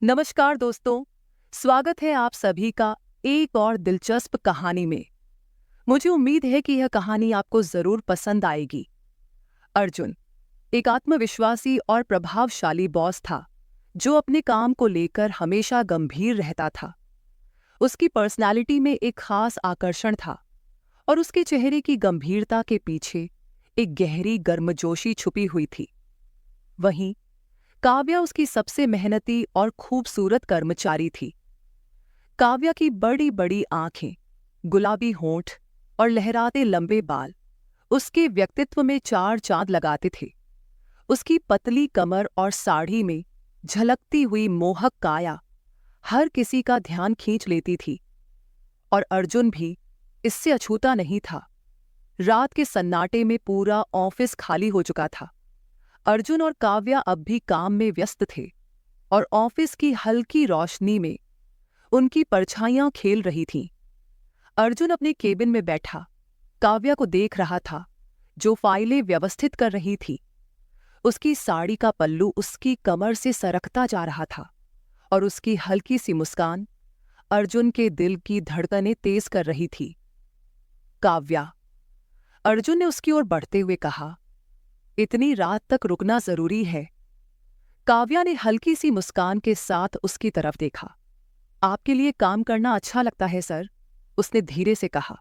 नमस्कार दोस्तों, स्वागत है आप सभी का एक और दिलचस्प कहानी में। मुझे उम्मीद है कि यह कहानी आपको जरूर पसंद आएगी। अर्जुन एक आत्मविश्वासी और प्रभावशाली बॉस था, जो अपने काम को लेकर हमेशा गंभीर रहता था। उसकी पर्सनालिटी में एक खास आकर्षण था और उसके चेहरे की गंभीरता के पीछे एक गहरी गर्मजोशी छुपी हुई थी। वहीं काव्या उसकी सबसे मेहनती और खूबसूरत कर्मचारी थी। काव्या की बड़ी बड़ी आंखें, गुलाबी होंठ और लहराते लंबे बाल उसके व्यक्तित्व में चार चांद लगाते थे। उसकी पतली कमर और साड़ी में झलकती हुई मोहक काया हर किसी का ध्यान खींच लेती थी। और अर्जुन भी इससे अछूता नहीं था। रात के सन्नाटे में पूरा ऑफिस खाली हो चुका था। अर्जुन और काव्या अब भी काम में व्यस्त थे और ऑफिस की हल्की रोशनी में उनकी परछाइयां खेल रही थीं। अर्जुन अपने केबिन में बैठा काव्या को देख रहा था, जो फाइलें व्यवस्थित कर रही थी। उसकी साड़ी का पल्लू उसकी कमर से सरकता जा रहा था और उसकी हल्की सी मुस्कान अर्जुन के दिल की धड़कनें तेज कर रही थी। काव्या, अर्जुन ने उसकी ओर बढ़ते हुए कहा, इतनी रात तक रुकना जरूरी है। काव्या ने हल्की सी मुस्कान के साथ उसकी तरफ देखा। आपके लिए काम करना अच्छा लगता है सर, उसने धीरे से कहा।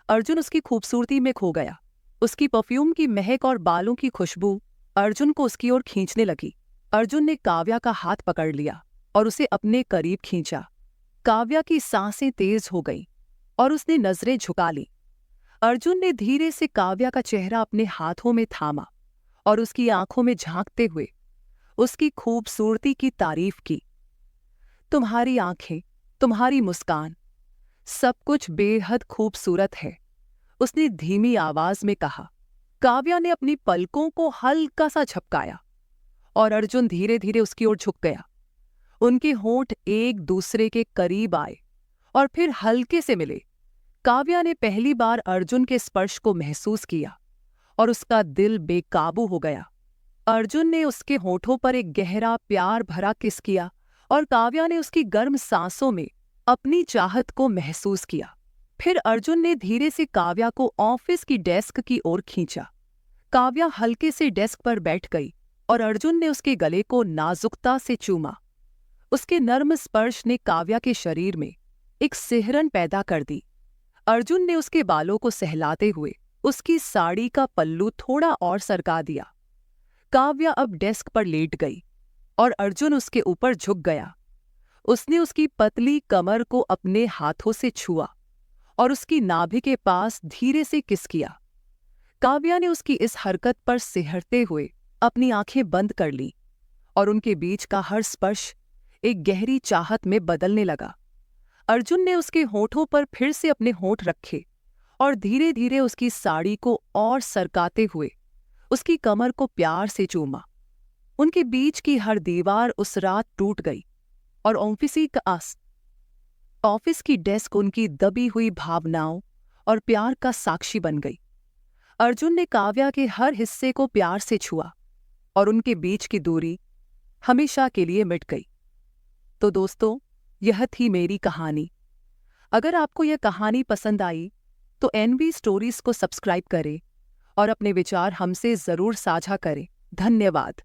अर्जुन उसकी खूबसूरती में खो गया। उसकी परफ्यूम की महक और बालों की खुशबू अर्जुन को उसकी ओर खींचने लगी। अर्जुन ने काव्या का हाथ पकड़ लिया और उसे अपने करीब खींचा। काव्या की सांसें तेज हो गईं और उसने नजरें झुका लीं। अर्जुन ने धीरे से काव्या का चेहरा अपने हाथों में थामा और उसकी आंखों में झांकते हुए उसकी खूबसूरती की तारीफ की। तुम्हारी आंखें, तुम्हारी मुस्कान, सब कुछ बेहद खूबसूरत है, उसने धीमी आवाज में कहा। काव्या ने अपनी पलकों को हल्का सा झपकाया और अर्जुन धीरे धीरे उसकी ओर झुक गया। उनके होंठ एक दूसरे के करीब आए और फिर हल्के से मिले। काव्या ने पहली बार अर्जुन के स्पर्श को महसूस किया और उसका दिल बेकाबू हो गया। अर्जुन ने उसके होठों पर एक गहरा प्यार भरा किस किया और काव्या ने उसकी गर्म सांसों में अपनी चाहत को महसूस किया। फिर अर्जुन ने धीरे से काव्या को ऑफिस की डेस्क की ओर खींचा। काव्या हल्के से डेस्क पर बैठ गई और अर्जुन ने उसके गले को नाजुकता से चूमा। उसके नर्म स्पर्श ने काव्या के शरीर में एक सिहरन पैदा कर दी। अर्जुन ने उसके बालों को सहलाते हुए उसकी साड़ी का पल्लू थोड़ा और सरका दिया। काव्या अब डेस्क पर लेट गई और अर्जुन उसके ऊपर झुक गया। उसने उसकी पतली कमर को अपने हाथों से छुआ और उसकी नाभि के पास धीरे से किस किया। काव्या ने उसकी इस हरकत पर सिहरते हुए अपनी आंखें बंद कर लीं और उनके बीच का हर स्पर्श एक गहरी चाहत में बदलने लगा। अर्जुन ने उसके होठों पर फिर से अपने होठ रखे और धीरे धीरे उसकी साड़ी को और सरकाते हुए उसकी कमर को प्यार से चूमा। उनके बीच की हर दीवार उस रात टूट गई और ऑफिस की डेस्क उनकी दबी हुई भावनाओं और प्यार का साक्षी बन गई। अर्जुन ने काव्या के हर हिस्से को प्यार से छुआ और उनके बीच की दूरी हमेशा के लिए मिट गई। तो दोस्तों, यह थी मेरी कहानी। अगर आपको यह कहानी पसंद आई तो एनवी स्टोरीज को सब्सक्राइब करें और अपने विचार हमसे जरूर साझा करें। धन्यवाद।